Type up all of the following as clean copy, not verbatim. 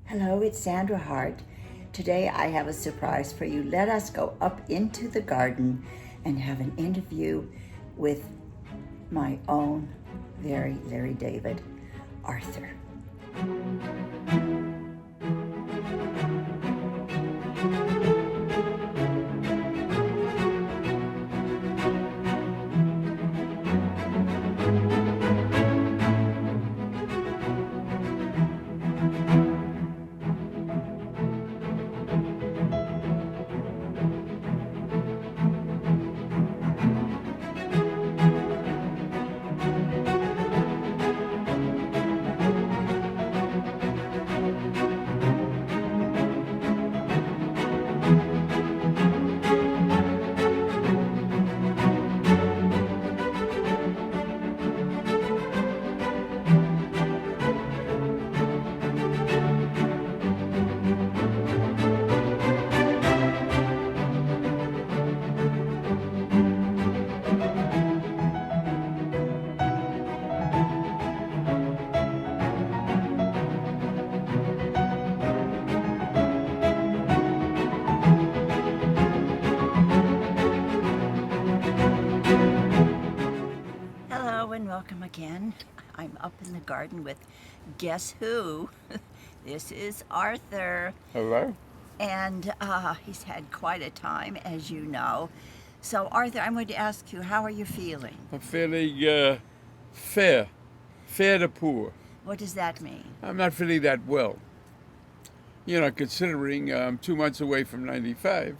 Hello, it's Sandra Hart. Today I have a surprise for you. Let us go up into the garden and have an interview with my own very David, Arthur. Hello and welcome again. I'm up in the garden with guess who? This is Arthur. Hello? And he's had quite a time, as you know. So, Arthur, I'm going to ask you, how are you feeling? I'm feeling fair to poor. What does that mean? I'm not feeling that well. You know, considering I'm 2 months away from 95,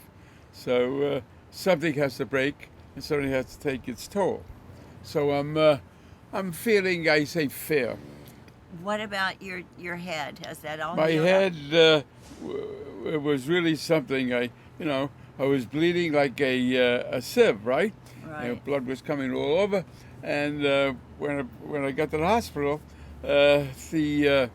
so something has to break and something has to take its toll. So I'm feeling, I say, fair. What about your head? Has that all My healed head up? it was really something. I was bleeding like a sieve, right? Right. Blood was coming all over, and when I got to the hospital, the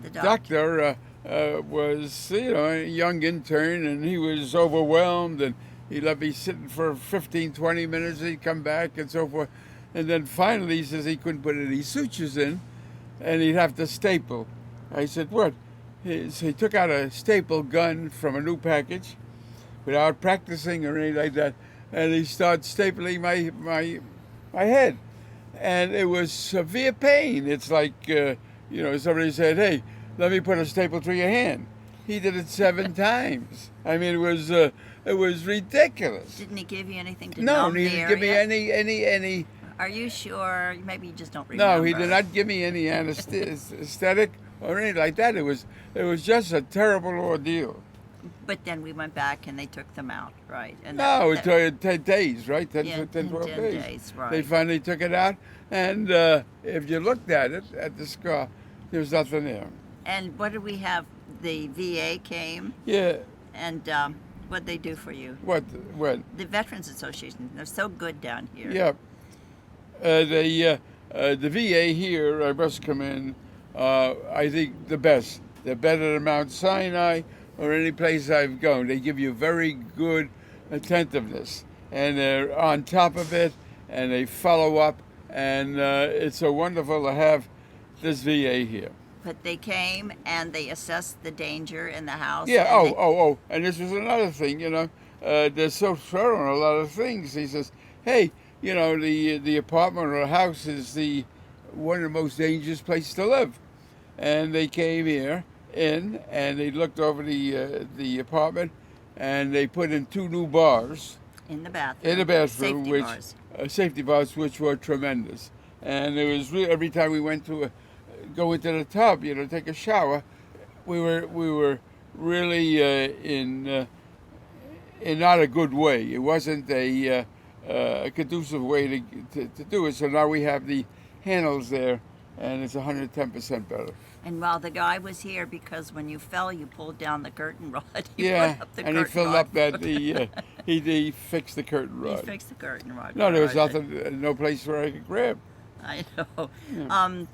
The doctor was a young intern, and he was overwhelmed, and he let me sit for 15, 20 minutes. He'd come back and so forth, and then finally he says he couldn't put any sutures in, and he'd have to staple. I said, what? So he took out a staple gun from a new package without practicing or anything like that, and he started stapling my head. And it was severe pain. It's like, somebody said, hey, let me put a staple through your hand. He did it 7 times. I mean, it was ridiculous. Didn't he give you anything to No, numb he the didn't give me area? any. Are you sure? Maybe you just don't remember. No, he did not give me any anesthetic or anything like that. It was just a terrible ordeal. But then we went back and they took them out, right? And No, it took 10 days, right? 10, yeah, 10, 12 10 days. days, right. They finally took it out, and if you looked at it, at the scar, there was nothing there. And what did we have? The VA came, Yeah, and what'd they do for you? what? The Veterans Association, they're so good down here. Yeah. The VA here, I must commend, I think the best. They're better than Mount Sinai or any place I've gone. They give you very good attentiveness, and they're on top of it, and they follow up, and it's so wonderful to have this VA here. But they came and they assessed the danger in the house. Yeah. and And this was another thing. They're so thorough on a lot of things. He says, "Hey, the apartment or house is one of the most dangerous places to live." And they came here in and they looked over the apartment, and they put in 2 new bars in the bathroom. in the bathroom, Safety bars. Safety bars, which were tremendous. And it was every time we went to go into the tub, take a shower, we were really in not a good way. It wasn't a conducive way to do it. So now we have the handles there, and it's 110% better. And while the guy was here, because when you fell, you pulled down the curtain rod. You Yeah, put up the and he curtain filled rod. up that he fixed the curtain He rod. fixed the curtain rod. No, there was right. nothing, no place where I could grab. I know. Yeah.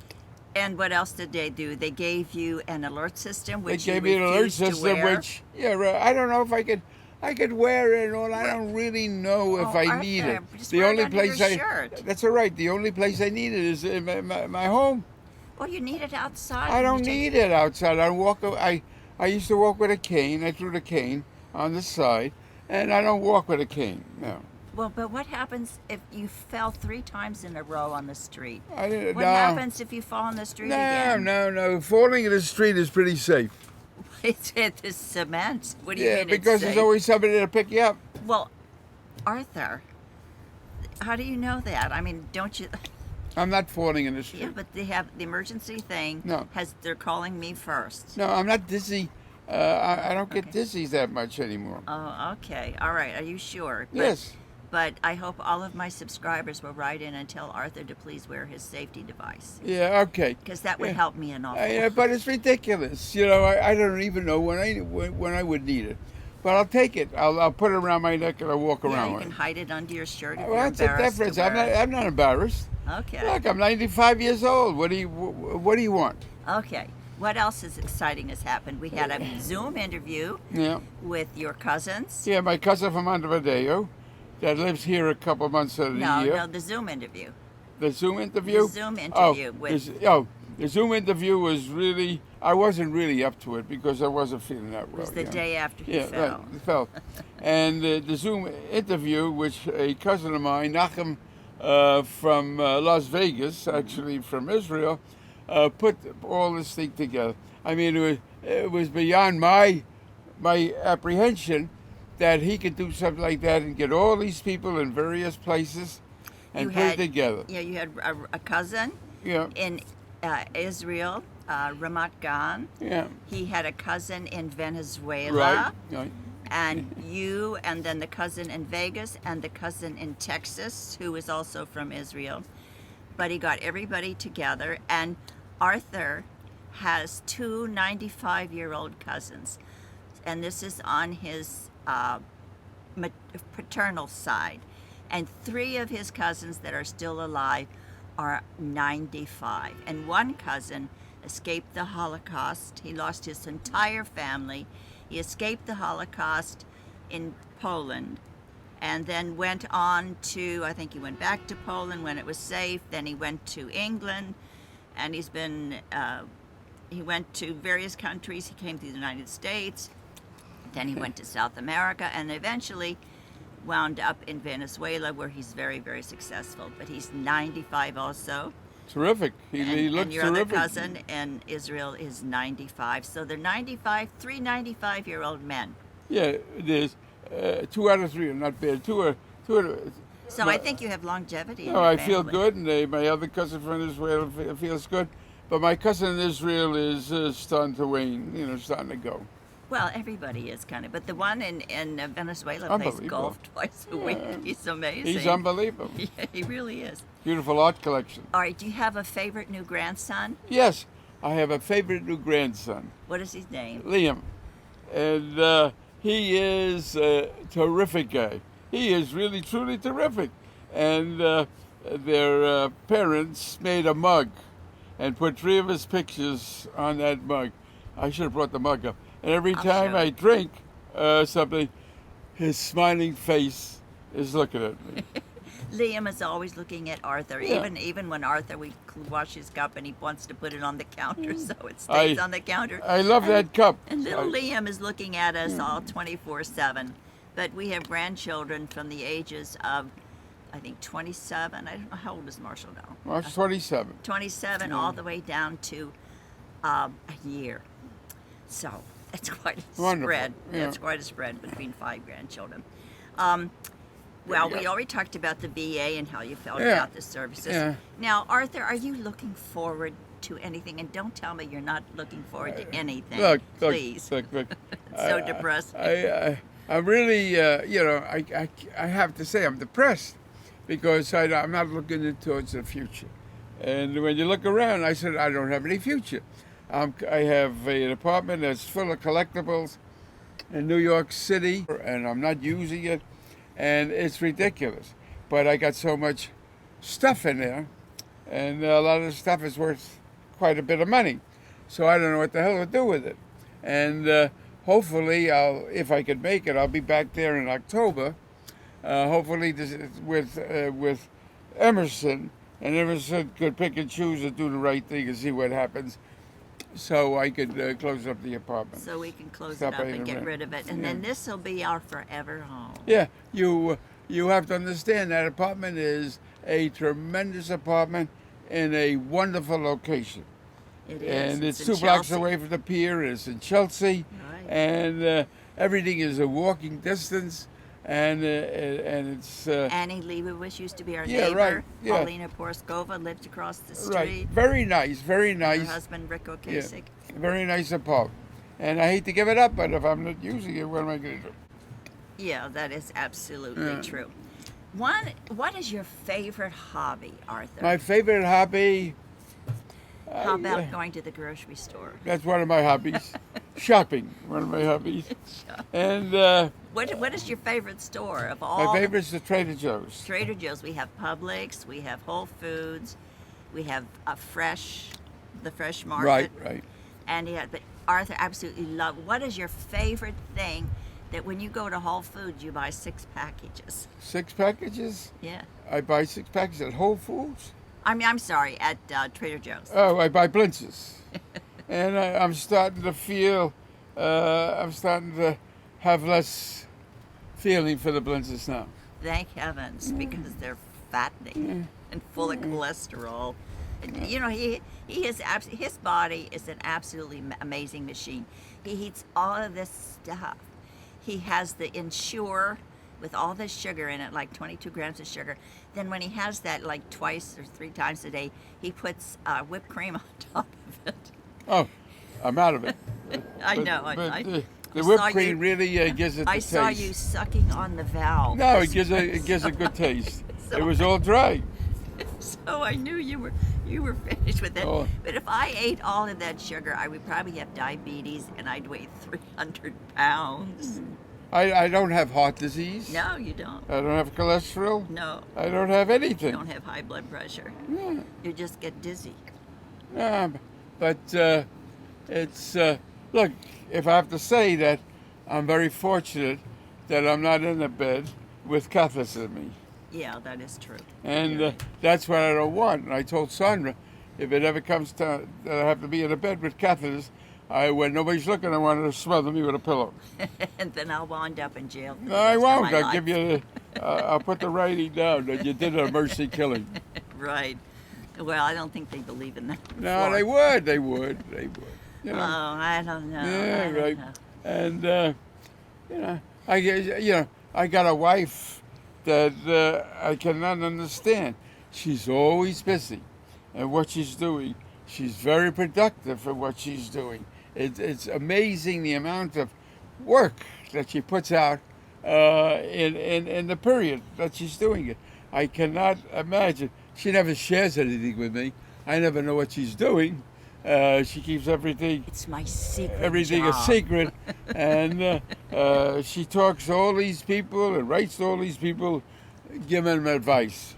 And what else did they do? They gave you an alert system, They which gave you me an alert refused to system, wear. which I don't know if I could wear it or I don't really know if I Arthur, need it. just The wear it only under place your shirt. that's all right. The only place I need it is in my home. Well, you need it outside. I don't need it outside. I used to walk with a cane. I threw the cane on the side, and I don't walk with a cane. No. Well, but what happens if you fell 3 times in a row on the street? I didn't. What No. happens if you fall on the street again? No. Falling in the street is pretty safe. It's cement. What do you Yeah, mean because it's there's safe? always somebody to pick you up. Well, Arthur, how do you know that? I mean, don't you? I'm not falling in the street. Yeah, but they have the emergency thing. No. They're calling me first. No, I'm not dizzy. I don't get Okay. dizzy that much anymore. Oh, okay. All right. Are you sure? Yes. But I hope all of my subscribers will write in and tell Arthur to please wear his safety device, Yeah. Okay. because that would Yeah. help me an awful lot. Yeah, but it's ridiculous. You know, I don't even know when I would need it, but I'll take it. I'll put it around my neck and I'll walk Yeah, around you with can it. hide it under your shirt if Well, you're that's the embarrassed difference. to wear it. I'm not embarrassed. Okay. Look, I'm 95 years old. What do you want? Okay. What else is exciting has happened? We had a Zoom interview Yeah. with your cousins. Yeah, my cousin from Montevideo that lives here a couple months of the year. No, the Zoom interview. The Zoom interview? The Zoom interview the Zoom interview was really, I wasn't really up to it because I wasn't feeling that well. was the you know. day after he Yeah, fell. right, he fell. And the Zoom interview, which a cousin of mine, Nachum, from Las Vegas, actually from Israel, put all this thing together. I mean, it was beyond my apprehension that he could do something like that and get all these people in various places and You put had- it together. Yeah, you had a cousin Yeah, in Israel, Ramat Gan. yeah. He had a cousin in Venezuela. Right, right. And you, and then the cousin in Vegas, and the cousin in Texas, who is also from Israel. But he got everybody together, and Arthur has 2 95-year-old cousins. And this is on his paternal side. And 3 of his cousins that are still alive are 95. And one cousin escaped the Holocaust. He lost his entire family. He escaped the Holocaust in Poland and then went on to, I think he went back to Poland when it was safe. Then he went to England, and he's been, he went to various countries. He came to the United States. Then he went to South America and eventually wound up in Venezuela, where he's very, very successful. But he's 95 also. Terrific. He looks and your terrific. other cousin in Israel is 95. So they're 3 95-year-old men. Yeah, it is. 2 out of 3 are not bad. Two are. So I think you have longevity in No, your I feel family. good, and my other cousin from Israel feels good. But my cousin in Israel is starting to wane, starting to go. Well, everybody is kind of. But the one in Venezuela plays Unbelievable. golf twice a week. He's amazing. He's unbelievable. Yeah, he really is. Beautiful art collection. All right, do you have a favorite new grandson? Yes, I have a favorite new grandson, What is his name? Liam. And he is a terrific guy. He is really, truly terrific. And their parents made a mug and put 3 of his pictures on that mug. I should have brought the mug up. And every I'll time show I you. drink something, his smiling face is looking at me. Liam is always looking at Arthur, Yeah. even when Arthur, we wash his cup and he wants to put it on the counter, so it stays on the counter. I love that cup. And little Liam is looking at us all 24/7. But we have grandchildren from the ages of, I think, 27. I don't know, how old is Marshall now? March 27. 27 all the way down to a year. So it's quite a Wonderful, spread. yeah. It's quite a spread between 5 grandchildren. Well, we already talked about the VA and how you felt Yeah. about the services. Yeah. Now, Arthur, are you looking forward to anything? And don't tell me you're not looking forward to anything. Look, please. look. It's so depressing. I really, I have to say I'm depressed because I'm not looking towards the future. And when you look around, I said, I don't have any future. I have an apartment that's full of collectibles in New York City, and I'm not using it, and it's ridiculous. But I got so much stuff in there, and a lot of the stuff is worth quite a bit of money. So I don't know what the hell to do with it. And hopefully, if I could make it, I'll be back there in October. Hopefully, with Emerson I never could pick and choose and do the right thing and see what happens. So I could close up the apartment. So we can close Stop it up paying and the get rent. rid of it, and Yeah. then this will be our forever home. Yeah, you have to understand that apartment is a tremendous apartment in a wonderful location. It is. And it's in 2 blocks Chelsea. away from the pier. It's in Chelsea, Right. and everything is a walking distance. And it's Annie Leibowitz used to be our Yeah, neighbor. right, yeah. Paulina Porskova lived across the street. right. Very nice, very And her nice, husband, Rick Yeah. Ocasek. very nice apartment. And I hate to give it up, but if I'm not using it, what am I going to do? Yeah, that is absolutely Yeah. true. What is your favorite hobby, Arthur? My favorite hobby. How about going to the grocery store? That's one of my hobbies. Shopping, one of my hobbies. And What is your favorite store of all? my the- favorite's the Trader Joe's. Trader Joe's. We have Publix. We have Whole Foods. We have the fresh market. Right. And yeah, but Arthur absolutely love. What is your favorite thing that when you go to Whole Foods you buy 6 packages? 6 packages. Yeah. I buy 6 packages at Whole Foods. I'm sorry, at Trader Joe's. Oh, I buy blintzes. And I'm starting to feel, I'm starting to have less feeling for the blintzes now. Thank heavens, because they're fattening and full of cholesterol. And, you know, he is his body is an absolutely amazing machine. He eats all of this stuff. He has the Ensure with all this sugar in it, like 22 grams of sugar. Then when he has that like 2 or 3 times a day, he puts whipped cream on top of it. Oh, I'm out of it. I But- know. But I the saw whipped you- cream really gives it the I taste. saw you sucking on the valve. No, it gives a good taste. So- It was all dry. So I knew you were finished with it. Oh. But if I ate all of that sugar, I would probably have diabetes and I'd weigh 300 pounds. I don't have heart disease. No, you don't. I don't have cholesterol. No, I don't have you anything. don't have high blood pressure. Yeah. You just get dizzy. But it's look. If I have to say that, I'm very fortunate that I'm not in a bed with catheters in me, Yeah, that is true. and that's what I don't want. And I told Sandra, if it ever comes to that I have to be in a bed with catheters, when nobody's looking, I want her to smother me with a pillow. And then I'll wind up in jail. For the No, I rest of won't. my I'll life. give you. I'll put the writing down that you did a mercy killing. Right. Well, I don't think they believe in that. No, before. they would. They would. They would. You Oh, know. I don't know. Yeah, I don't right. know. And I got a wife that I cannot understand. She's always busy, and what she's doing, she's very productive for what she's doing. It's amazing the amount of work that she puts out in the period that she's doing it. I cannot imagine. She never shares anything with me. I never know what she's doing. She keeps everything It's my secret everything job. a secret, and she talks to all these people and writes to all these people, giving them advice.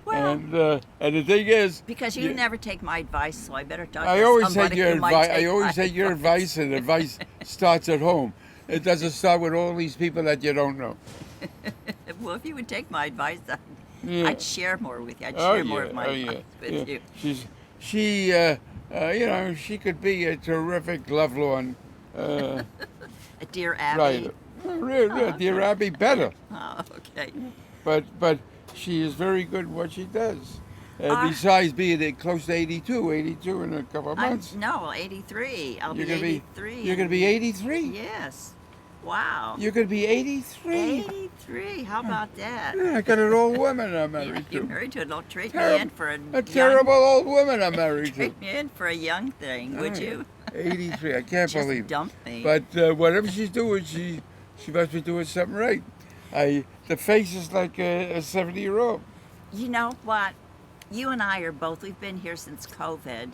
Well, And the thing is, because you never take my advice, so I better talk I to always somebody take your who might advice. take I always my take your advice, and advice starts at home. It doesn't start with all these people that you don't know. Well, if you would take my advice, Yeah. I'd share more with you. I'd Oh, share more yeah, of my oh, advice yeah, with yeah. you. She could be a terrific lovelorn A dear Abby. writer. Really, Dear Abby, better. Oh, okay. But she is very good at what she does. Ah. Besides being close to 82 in a couple of months. No, 83. I'll You're be gonna 83. You're going to be 83? Yes. Wow. You're going to be 83? 83. How about that? Yeah, I got an old woman I'm You're married married to. to Don't trade Terri- me in for a A young, terrible old woman I'm married to. trade me in for a young thing, would Oh, you? 83, I can't Just believe it. dump me. But whatever she's doing, she must be doing something right. The face is like a 70-year-old. You know what? You and I are both, we've been here since COVID.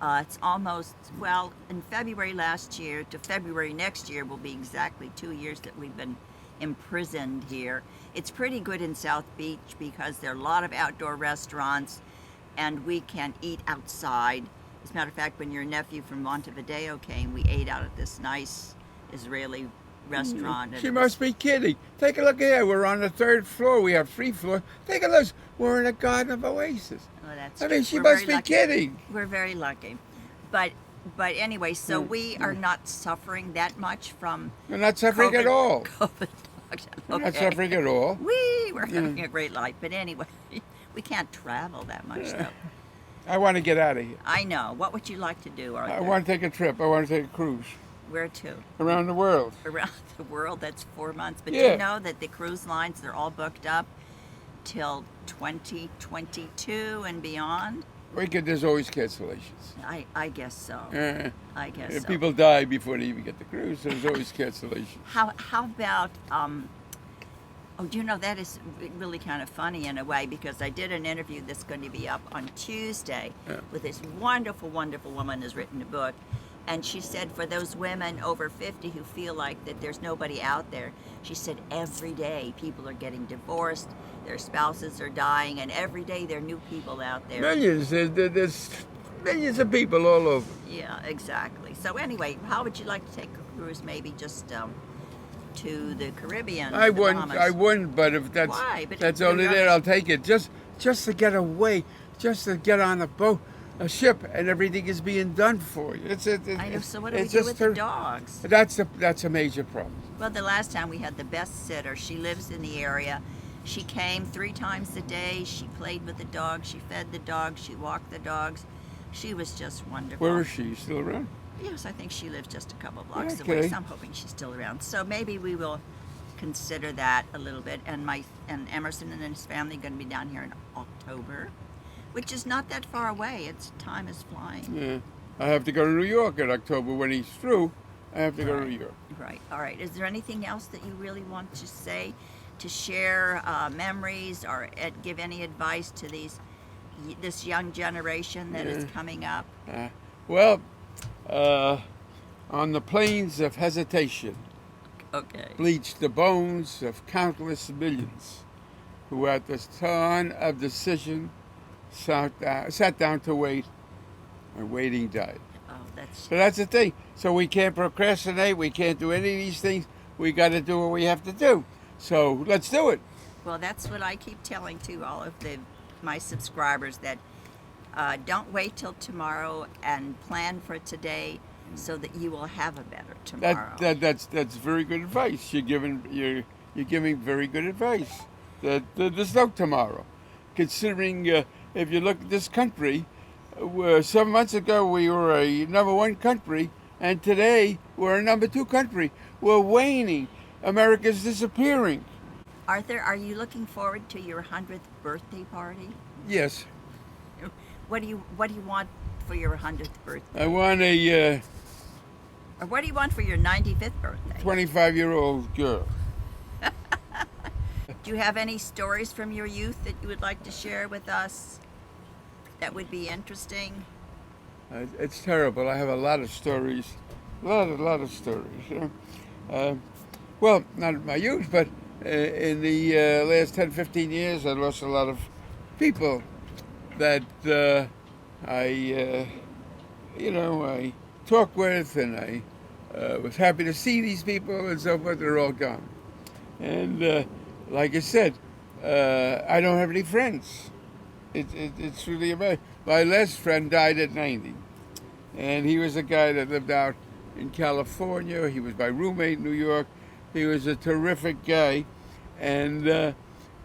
It's almost, well, in February last year to February next year will be exactly 2 years that we've been imprisoned here. It's pretty good in South Beach because there are a lot of outdoor restaurants and we can eat outside. As a matter of fact, when your nephew from Montevideo came, we ate out at this nice Israeli restaurant. She must be kidding. Take a look here. We're on the 3rd floor. We have 3 floors. Take a look. We're in a garden of oasis. Well, that's I true. mean, she We're must very be lucky. kidding. We're very lucky. But anyway, so we are not suffering that much from We're not suffering at all. COVID. We're not Okay. suffering at all. We're having a great life. But anyway, we can't travel that much, though. I want to get out of here. I know. What would you like to do, Arthur? I want to take a trip. I want to take a cruise Where to? around the world. Around the world, that's 4 months. But Yeah. you know that the cruise lines, they're all booked up till 2022 and beyond? There's always cancellations. I guess so. I guess so. People die before they even get the cruise, so there's always cancellations. How about oh, you know, that is really kind of funny in a way, because I did an interview that's going to be up on Tuesday with this wonderful, wonderful woman who's written a book. And she said for those women over 50 who feel like that there's nobody out there, she said every day people are getting divorced, their spouses are dying, and every day there are new people out there. Millions. There's millions of people all over. Yeah, exactly. So anyway, how would you like to take a cruise? Maybe just to the Caribbean. I the wouldn't. Bahamas? I wouldn't. But if that's Why? But that's you're only young. there, I'll take it. Just to get away, just to get on a boat, a ship, and everything is being done for you. I know. So what do we do with the dogs? That's a major problem. Well, the last time we had the best sitter. She lives in the area. She came 3 times a day. She played with the dogs. She fed the dogs. She walked the dogs. She was just wonderful. Where is she? Still around? Yes, I think she lives just a couple blocks Okay. away. So I'm hoping she's still around. So maybe we will consider that a little bit. And Emerson and his family are going to be down here in October, which is not that far away. Time is flying. Yeah. I have to go to New York in October when he's through. I have to go to New York. Right. All right. Is there anything else that you really want to say, to share memories, or give any advice to this young generation that is coming up? Well, on the plains of hesitation, Okay. bleached the bones of countless millions who at the time of decision sat down to wait, and waiting died. Oh, that's So that's the thing. So we can't procrastinate. We can't do any of these things. We got to do what we have to do. So let's do it. well. That's what I keep telling to all of my subscribers, that don't wait till tomorrow, and plan for today, so that you will have a better tomorrow. That's very good advice. You're giving very good advice. That there's no tomorrow. Considering if you look at this country, 7 months ago we were a #1 country, and today we're a #2 country. We're waning. America's disappearing. Arthur, are you looking forward to your 100th birthday party? Yes, What do you want for your 100th birthday? I want a Or what do you want for your 95th birthday? 25-year-old girl. Do you have any stories from your youth that you would like to share with us that would be interesting? It's terrible. I have a lot of stories, a lot of stories. You know? Well, not in my youth, but in the last 10, 15 years, I lost a lot of people that I talked with, and I was happy to see these people and so forth. They're all gone. And like I said, I don't have any friends. It's really amazing. My last friend died at 90. And he was a guy that lived out in California. He was my roommate in New York. He was a terrific guy. And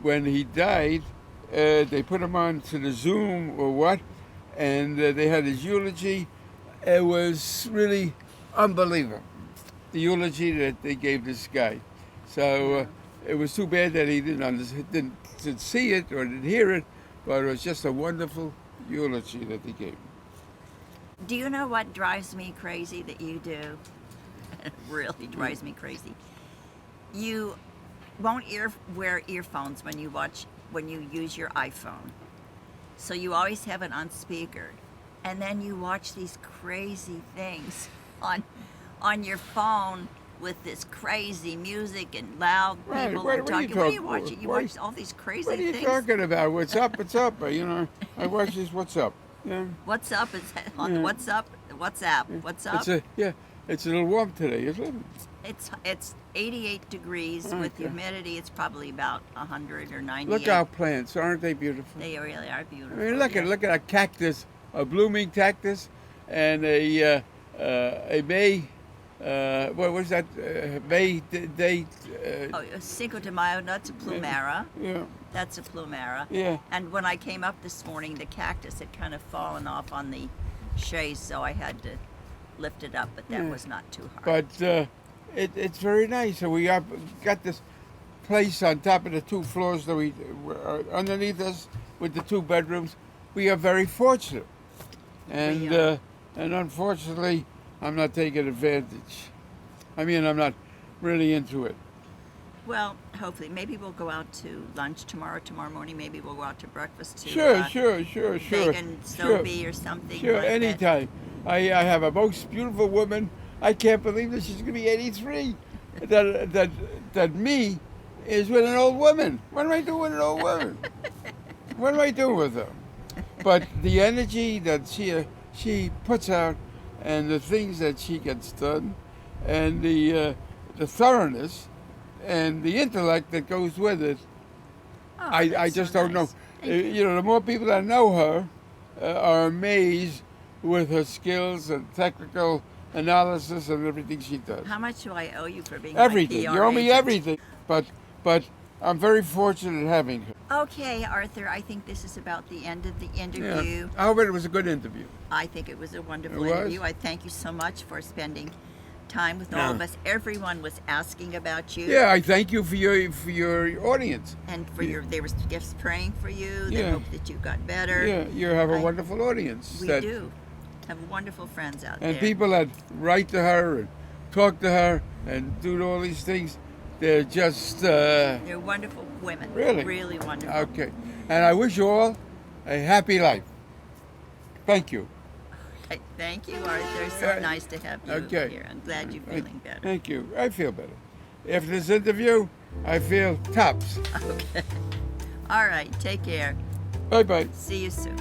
when he died, they put him on to the Zoom or what, and they had his eulogy. It was really unbelievable, the eulogy that they gave this guy. So it was too bad that he didn't see it or didn't hear it, but it was just a wonderful eulogy that they gave him. Do you know what drives me crazy that you do? It really drives me crazy. You won't wear earphones when you use your iPhone. So you always have it on speaker. And then you watch these crazy things on your phone with this crazy music and loud Right, people what are are you talking. What are you talking- watching? You what- watch all these crazy What are you things. talking about? What's up? What's up? I watch this. What's up? Yeah. What's up? It's on the WhatsApp. What's up? It's It's a little warm today, isn't it? It's 88 degrees with Okay. humidity. It's probably about 100 or 98. Look at our plants, aren't they beautiful? They really are I beautiful. mean, look yeah. at a cactus, a blooming cactus, and a May. What was that? May date. Oh, Cinco de Mayo, that's a plumera. Yeah, That's a plumera. yeah. And when I came up this morning, the cactus had kind of fallen off on the chaise, so I had to lift it up, but that Yeah. was not too hard. But it's very nice. So we have got this place on top of the 2 floors that we underneath us with the 2 bedrooms. We are very fortunate, and We are. and unfortunately, I'm not taking advantage. I mean, I'm not really into it. Well, hopefully, maybe we'll go out to lunch tomorrow morning. Maybe we'll go out to breakfast to Sure. Vegan Sobe or something Sure, like that. anytime. I have a most beautiful woman. I can't believe that she's going to be 83. That me is with an old woman. What am I doing with an old woman? What am I doing with her? But the energy that she puts out, and the things that she gets done, and the thoroughness, and the intellect that goes with it, Oh, I that's just so don't know. nice. Thank you. You know, the more people that know her are amazed with her skills and technical analysis and everything she does. How much do I owe you for being Everything. my PR You owe me agent? everything. But I'm very fortunate having her. Okay, Arthur, I think this is about the end of the interview. I hope it was a good interview. I think it was a wonderful It was? interview. I thank you so much for spending time with all of us. Everyone was asking about you. Yeah, I thank you for your audience. And for they were just praying for you. They Yeah. hope that you got better. Yeah, you have a I- wonderful audience. We do. Have wonderful friends out And there. people that write to her and talk to her and do all these things, they're just They're wonderful women. Really? Really wonderful. okay. And I wish you all a happy life. Thank you. Okay, thank you, Arthur. So Yeah. nice to have you Okay. here. I'm glad you're feeling better. Thank you. I feel better. After this interview, I feel tops. Okay. All right. Take care. Bye bye. See you soon.